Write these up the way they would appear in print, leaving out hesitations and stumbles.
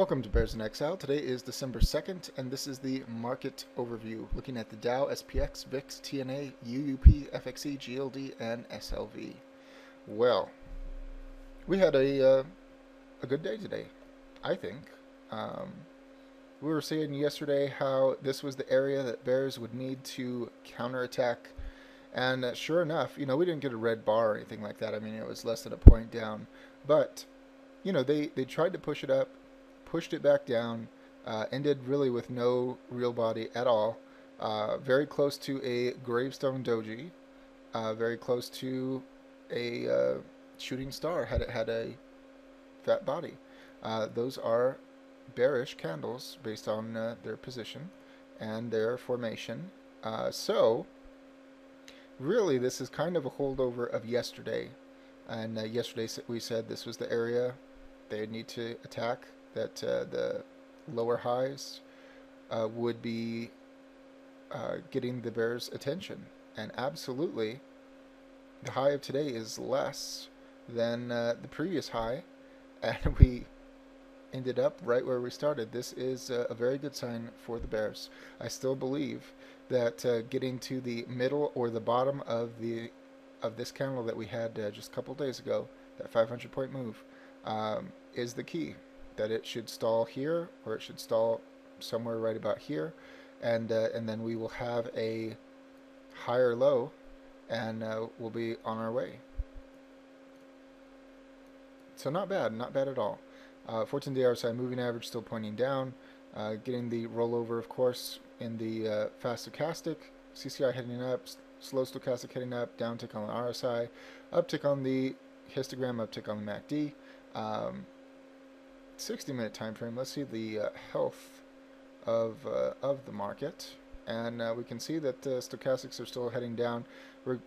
Welcome to Bears in Exile. Today is December 2nd, and this is the market overview, looking at the Dow, SPX, VIX, TNA, UUP, FXE, GLD, and SLV. Well, we had a good day today, I think. Um, we were saying yesterday how this was the area that Bears would need to counterattack, and sure enough, we didn't get a red bar or anything like that. I mean, it was less than a point down, but they tried to push it up, pushed it back down, ended really with no real body at all. Very close to a gravestone doji, very close to a shooting star had it had a fat body. Those are bearish candles based on their position and their formation. So really, this is kind of a holdover of yesterday. And yesterday we said this was the area they need to attack, that the lower highs would be getting the bears' attention. And absolutely, the high of today is less than the previous high, and we ended up right where we started. This is a very good sign for the bears. I still believe that getting to the middle or the bottom of this candle that we had just a couple days ago, that 500-point move, is the key. That it should stall here, or it should stall somewhere right about here, and then we will have a higher low, and we'll be on our way. So not bad at all. 14-day RSI moving average still pointing down, getting the rollover, of course, in the fast stochastic. CCI heading up, slow stochastic heading up, down tick on the RSI, uptick on the histogram, uptick on the MACD. 60-minute time frame. Let's see the health of the market, and we can see that stochastics are still heading down.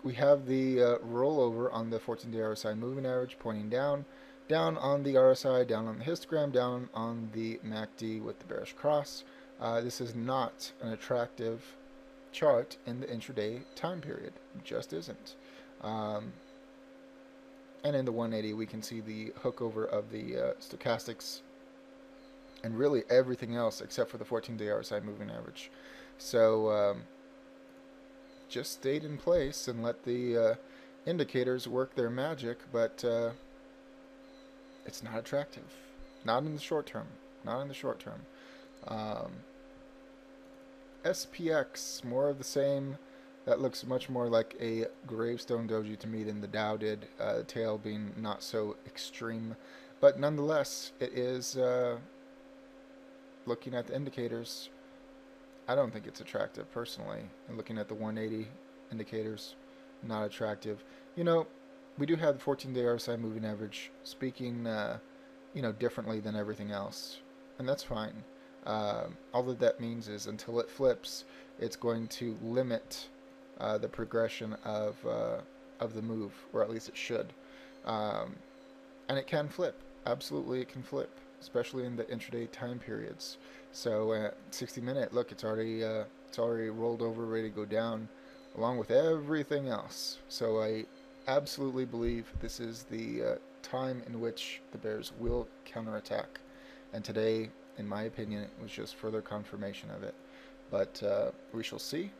We have the rollover on the 14-day RSI moving average pointing down, down on the RSI, down on the histogram, down on the MACD with the bearish cross. This is not an attractive chart in the intraday time period. It just isn't. And in the 180, we can see the hookover of the stochastics and really everything else except for the 14-day RSI moving average. So just stayed in place and let the indicators work their magic, but it's not attractive. Not in the short term. Not in the short term. SPX, more of the same. That looks much more like a gravestone doji to me than the Dow did, the tail being not so extreme. But nonetheless, it is, looking at the indicators, I don't think it's attractive personally. And looking at the 180 indicators, not attractive. We do have the 14-day RSI moving average speaking, differently than everything else. And that's fine. All that means is until it flips, it's going to limit the progression of the move, or at least it should. And it can flip. Absolutely, it can flip, especially in the intraday time periods. So at 60-minute, look, it's already rolled over, ready to go down, along with everything else. So I absolutely believe this is the time in which the bears will counterattack. And today, in my opinion, it was just further confirmation of it. But we shall see.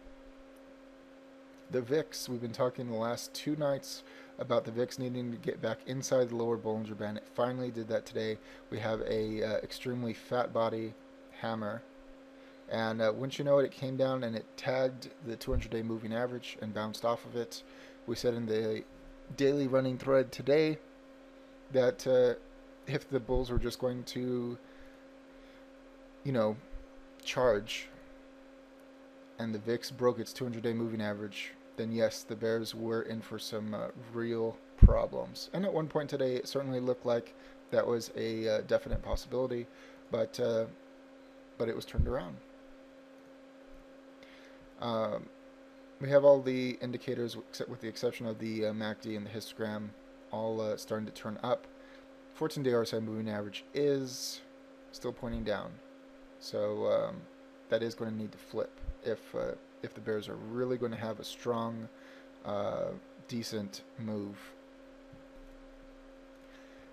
The VIX, we've been talking the last 2 nights about the VIX needing to get back inside the lower Bollinger Band. It finally did that today. We have a extremely fat body hammer, and once you know it, it came down and it tagged the 200-day moving average and bounced off of it. We said in the daily running thread today that if the bulls were just going to, charge, and the VIX broke its 200-day moving average, then yes, the bears were in for some real problems. And at one point today, it certainly looked like that was a definite possibility, but it was turned around. We have all the indicators, except with the exception of the MACD and the histogram, all starting to turn up. 14-day RSI moving average is still pointing down, so that is going to need to flip if the bears are really going to have a strong, decent move.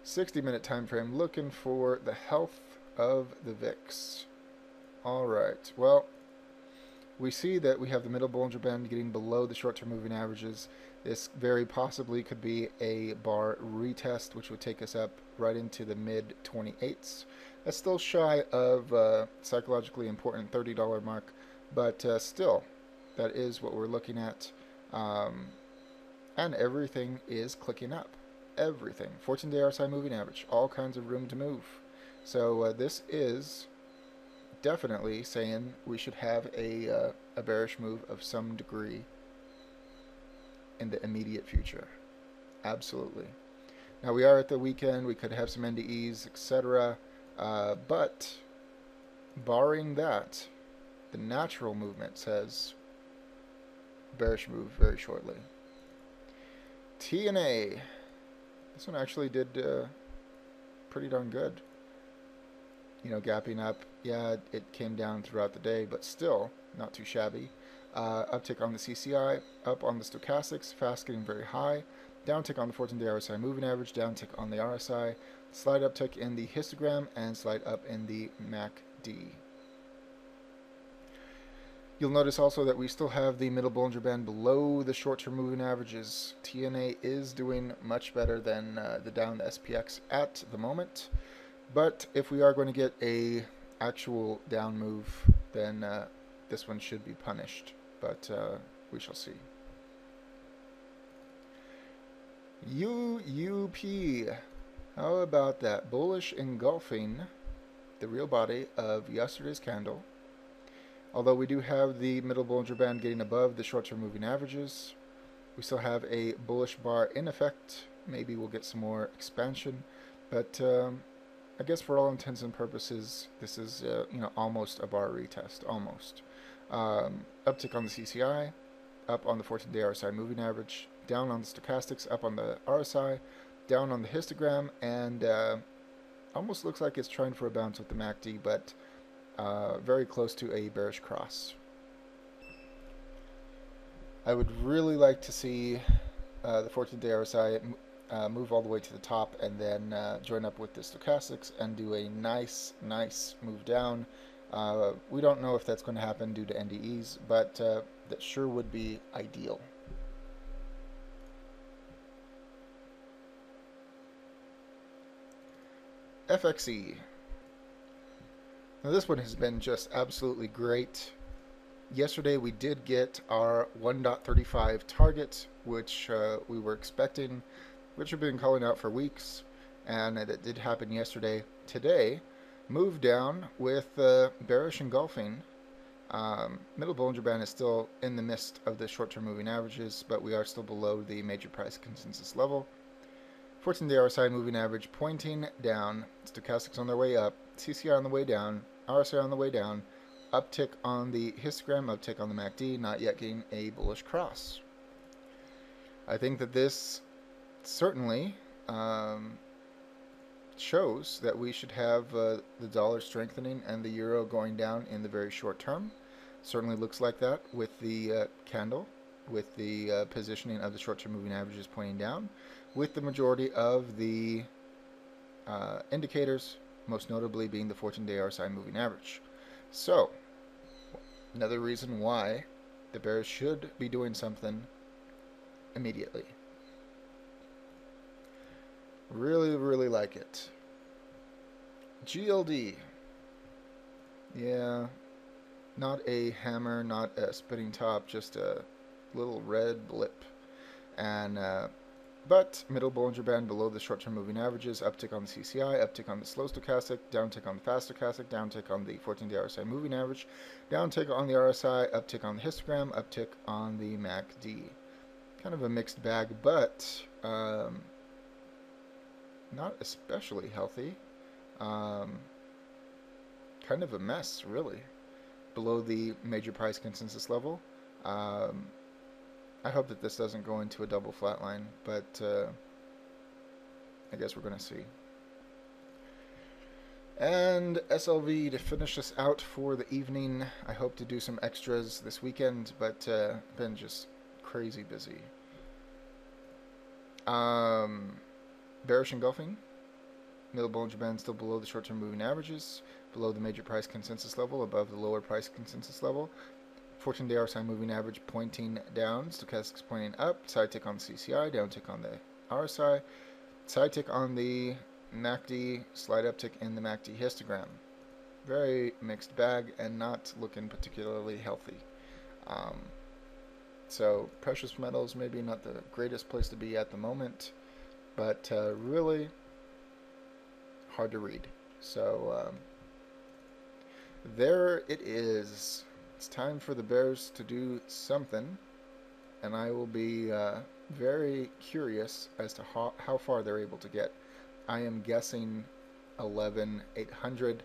60-minute time frame, looking for the health of the VIX. All right. Well, we see that we have the middle Bollinger Band getting below the short-term moving averages. This very possibly could be a bar retest, which would take us up right into the mid 28s. That's still shy of psychologically important $30 mark, but still, that is what we're looking at. And everything is clicking up. Everything. 14-day RSI moving average. All kinds of room to move. So this is definitely saying we should have a bearish move of some degree in the immediate future. Absolutely. Now we are at the weekend. We could have some NDEs, etc. But barring that, the natural movement says bearish move very shortly. TNA. This one actually did pretty darn good. You know, gapping up. Yeah, it came down throughout the day, but still not too shabby. Uptick on the CCI, up on the stochastics, fast getting very high. Downtick on the 14-day RSI moving average, downtick on the RSI, slight uptick in the histogram, and slight up in the MACD. You'll notice also that we still have the middle Bollinger Band below the short-term moving averages. TNA is doing much better than the Dow and the SPX at the moment. But if we are going to get a actual down move, then this one should be punished. But we shall see. UUP. How about that? Bullish engulfing the real body of yesterday's candle. Although we do have the middle Bollinger Band getting above the short-term moving averages, we still have a bullish bar in effect. Maybe we'll get some more expansion, but I guess for all intents and purposes, this is almost a bar retest, almost. Uptick on the CCI, up on the 14-day RSI moving average, down on the stochastics, up on the RSI, down on the histogram, and almost looks like it's trying for a bounce with the MACD, but very close to a bearish cross. I would really like to see the 14-day RSI move all the way to the top and then join up with the stochastics and do a nice move down. We don't know if that's going to happen due to NDEs, but that sure would be ideal. FXE. Now this one has been just absolutely great. Yesterday we did get our 1.35 target, which we were expecting, which we've been calling out for weeks, and that did happen yesterday. Today, moved down with bearish engulfing. Middle Bollinger Band is still in the midst of the short-term moving averages, but we are still below the major price consensus level. 14-day RSI moving average pointing down, stochastics on their way up, CCI on the way down, RSI on the way down, uptick on the histogram, uptick on the MACD, not yet getting a bullish cross. I think that this certainly shows that we should have the dollar strengthening and the euro going down in the very short term. Certainly looks like that with the candle, with the positioning of the short-term moving averages pointing down, with the majority of the indicators, most notably being the 14-day RSI moving average. So, another reason why the bears should be doing something immediately. Really like it. GLD. Yeah, not a hammer, not a spinning top, just a little red blip. And but middle Bollinger Band below the short-term moving averages, uptick on the CCI, uptick on the slow stochastic, downtick on the fast stochastic, downtick on the 14-day RSI moving average, downtick on the RSI, uptick on the histogram, uptick on the MACD. Kind of a mixed bag, but not especially healthy. Kind of a mess, really, below the major price consensus level. I hope that this doesn't go into a double flatline, but I guess we're going to see. And SLV to finish us out for the evening. I hope to do some extras this weekend, but been just crazy busy. Bearish engulfing. Middle Bollinger Band still below the short-term moving averages, below the major price consensus level, above the lower price consensus level. 14-day RSI moving average pointing down, stochastics pointing up, side tick on the CCI, down tick on the RSI, side tick on the MACD, slight uptick in the MACD histogram. Very mixed bag and not looking particularly healthy. So precious metals maybe not the greatest place to be at the moment, but really hard to read. So there it is. It's time for the bears to do something, and I will be very curious as to how far they're able to get. I am guessing 11,800,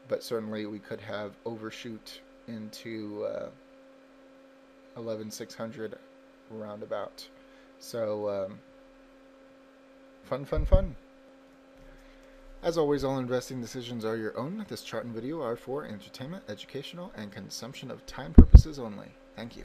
but certainly we could have overshoot into 11,600 roundabout. So fun. As always, all investing decisions are your own. This chart and video are for entertainment, educational, and consumption of time purposes only. Thank you.